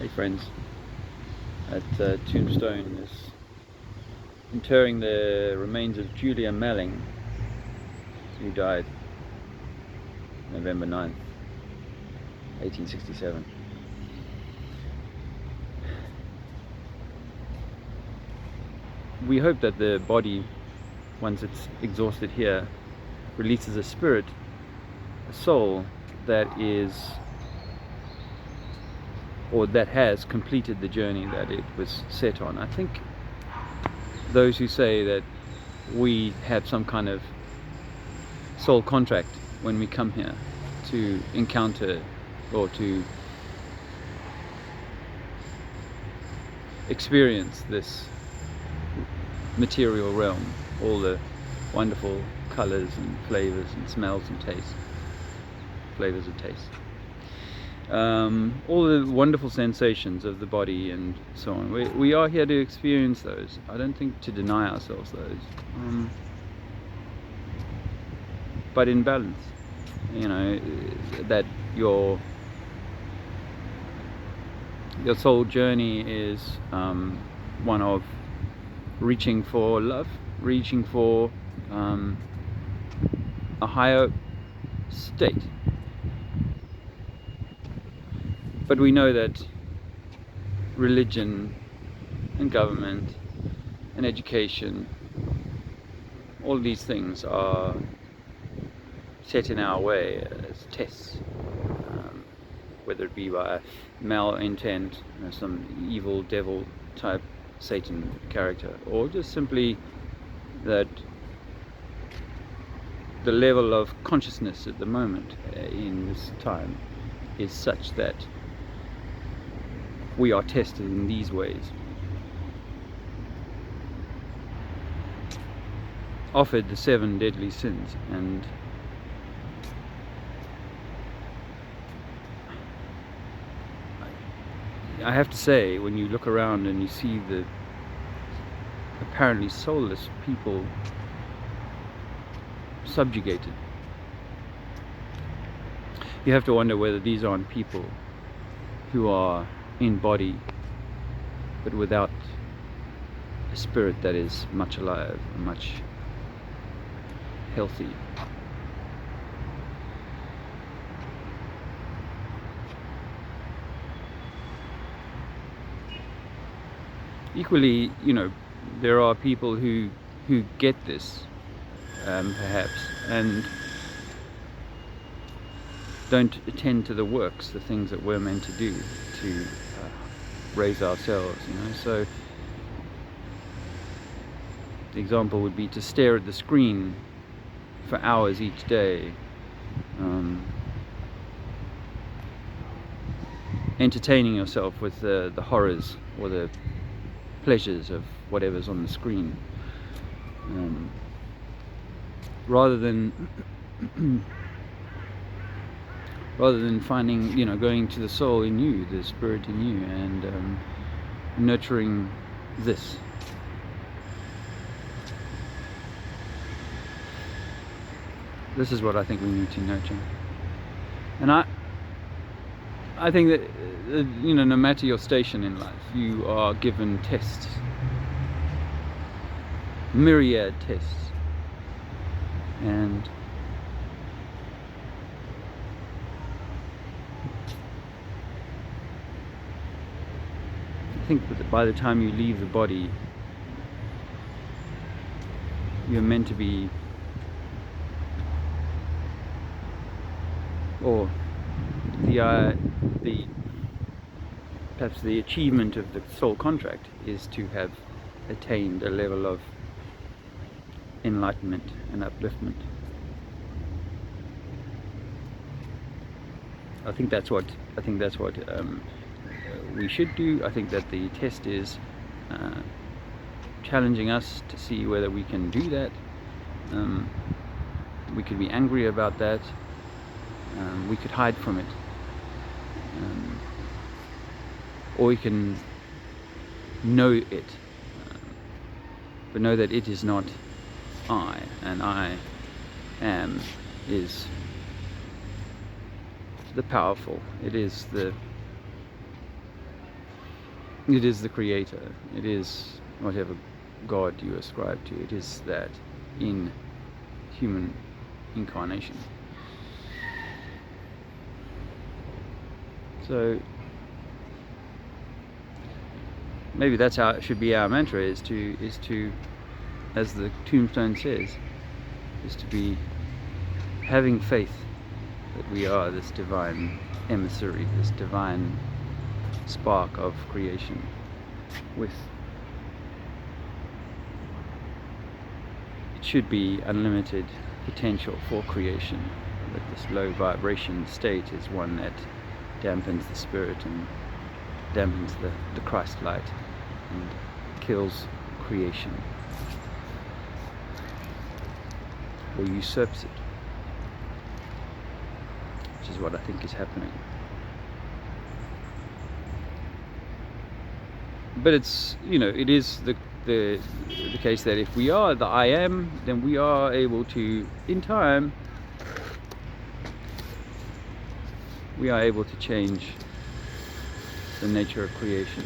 Hey friends, at Tombstone is interring the remains of Julia Melling, who died November 9th, 1867. We hope that the body, once it's exhausted here, releases a spirit, a soul that is, or that has completed the journey that it was set on. I think those who say that we have some kind of soul contract when we come here to encounter or to experience this material realm, all the wonderful colors and flavors and smells and tastes, flavors of taste, all the wonderful sensations of the body and so on. We are here to experience those. I don't think to deny ourselves those, but in balance, you know, that your soul journey is one of reaching for love, reaching for a higher state. But we know that religion and government and education, all of these things are set in our way as tests, whether it be by malintent, some evil devil type Satan character, or just simply that the level of consciousness at the moment in this time is such that we are tested in these ways, offered the 7 deadly sins. And I have to say, when you look around and you see the apparently soulless people subjugated, you have to wonder whether these aren't people who are in body but without a spirit that is much alive, much healthy. Equally, you know, there are people who get this, perhaps, and don't attend to the works, the things that we're meant to do to raise ourselves, you know. So the example would be to stare at the screen for hours each day, entertaining yourself with the horrors or the pleasures of whatever's on the screen, rather than finding, you know, going to the soul in you, the spirit in you, and nurturing this. This is what I think we need to nurture. And I think that, you know, no matter your station in life, you are given tests, myriad tests, and I think that by the time you leave the body, you're meant to be, or perhaps the achievement of the soul contract is to have attained a level of enlightenment and upliftment. I think that's what we should do. I think that the test is challenging us to see whether we can do that. We could be angry about that. We could hide from it, or we can know it, but know that it is not I, and I am is the powerful. It is the It is the Creator. It is whatever God you ascribe to. It is that in human incarnation. So maybe that's how it should be. Our mantra is to, as the tombstone says, is to be having faith that we are this divine emissary, this divine spark of creation, with, it should be unlimited potential for creation. But this low vibration state is one that dampens the spirit and dampens the Christ light and kills creation, or usurps it, which is what I think is happening. But it's, it is the case that if we are the I am, then we are able to, in time, we are able to change the nature of creation.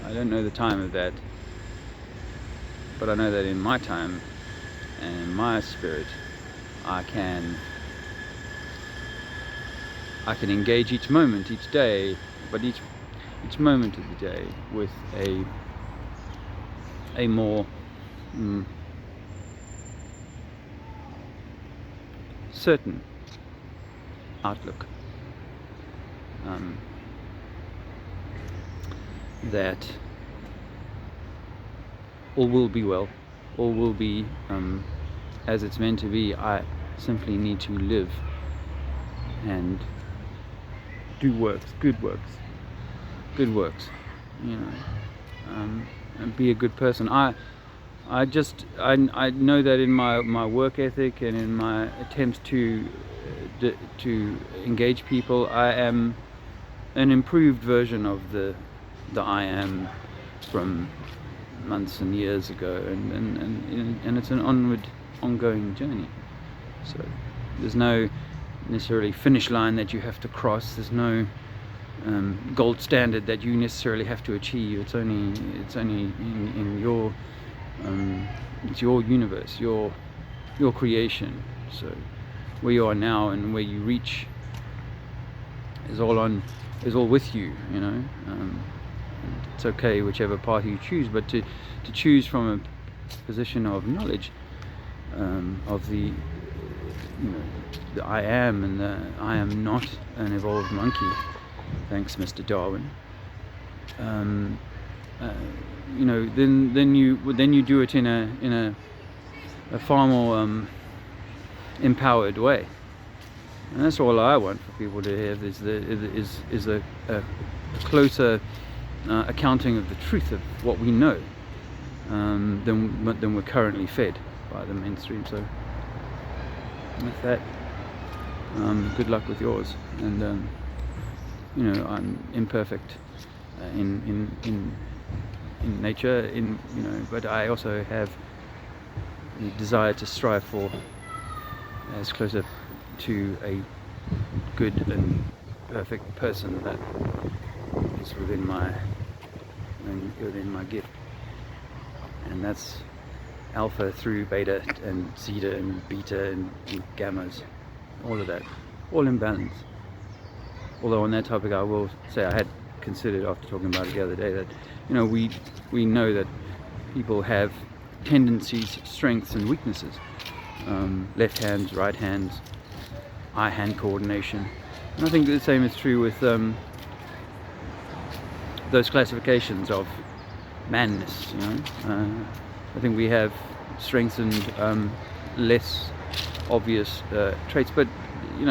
I don't know the time of that, but I know that in my time and in my spirit, I can engage each moment, each day, but each moment of the day with a more certain outlook, that all will be well, all will be as it's meant to be. I simply need to live and do works, good works, and be a good person. I know that in my work ethic and in my attempts to engage people, I am an improved version of the I am from months and years ago, and it's an ongoing journey. So there's no necessarily finish line that you have to cross. There's no gold standard that you necessarily have to achieve. It's only in your it's your universe, your creation. So where you are now and where you reach is all with you. It's okay whichever path you choose, but to choose from a position of knowledge of the I am, and the I am not an evolved monkey, thanks Mr. Darwin. Then you do it in a far more empowered way, and that's all I want for people to have is a closer accounting of the truth of what we know than we're currently fed by the mainstream. So with that, good luck with yours, and I'm imperfect in nature, but I also have the desire to strive for as closer to a good and perfect person that is within my gift, and that's alpha through beta and zeta and beta and gammas, all of that, all in balance. Although on that topic I will say, I had considered after talking about it the other day that we know that people have tendencies, strengths and weaknesses, left hands, right hands, eye-hand coordination, and I think the same is true with those classifications of manness. I think we have strengths and less obvious traits, but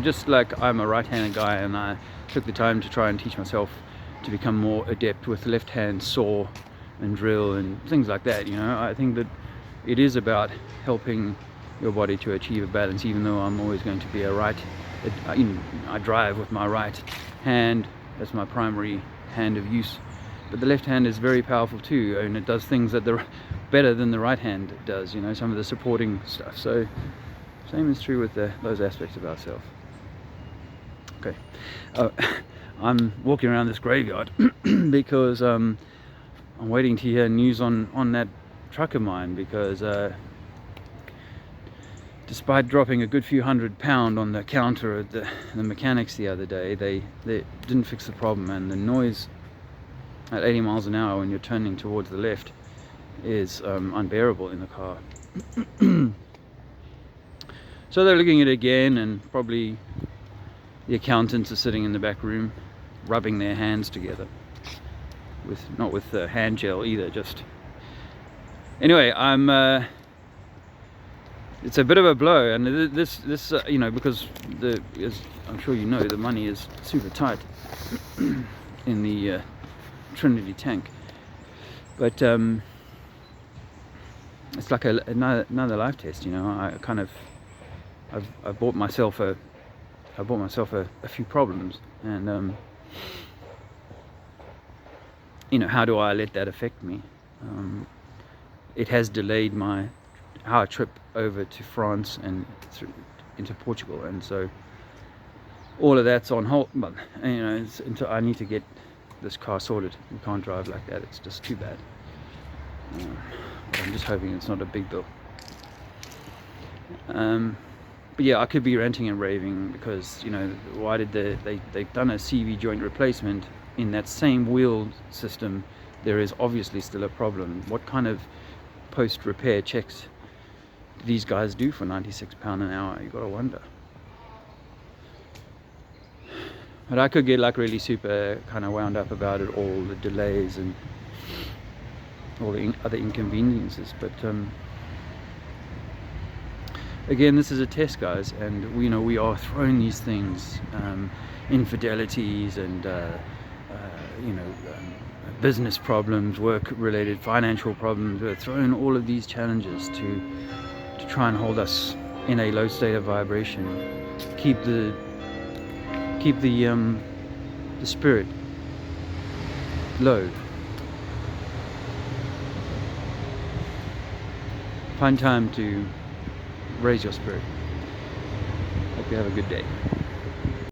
just like I'm a right-handed guy, and I took the time to try and teach myself to become more adept with left hand saw and drill and things like that. I think that it is about helping your body to achieve a balance, even though I'm always going to be I drive with my right hand as my primary hand of use, but the left hand is very powerful too, and it does things that better than the right hand does, some of the supporting stuff. So same is true with those aspects of ourselves. Okay. I'm walking around this graveyard because I'm waiting to hear news on that truck of mine, because despite dropping a good few £100 on the counter at the mechanics the other day, they didn't fix the problem, and the noise at 80 miles an hour when you're turning towards the left is unbearable in the car. So they're looking at it again, and probably the accountants are sitting in the back room rubbing their hands together, not with hand gel either, just anyway. It's a bit of a blow, and this you know, because as I'm sure you know, the money is super tight in the Trinity tank, but it's like another life test, you know. I bought myself a few problems, and you know, how do I let that affect me? It has delayed our trip over to France and into Portugal, and so all of that's on hold. But you know, I need to get this car sorted. You can't drive like that, it's just too bad. But I'm just hoping it's not a big bill. But yeah, I could be ranting and raving because, you know, why did they've done a CV joint replacement in that same wheel system? There is obviously still a problem. What kind of post-repair checks do these guys do for £96 an hour? You gotta wonder. But I could get like really super kind of wound up about it, all the delays and all the other inconveniences, but again, this is a test, guys, and you know, we are thrown these things, infidelities and you know, business problems, work-related financial problems. We're thrown all of these challenges to try and hold us in a low state of vibration, keep the spirit low. Find time to raise your spirit. Hope you have a good day.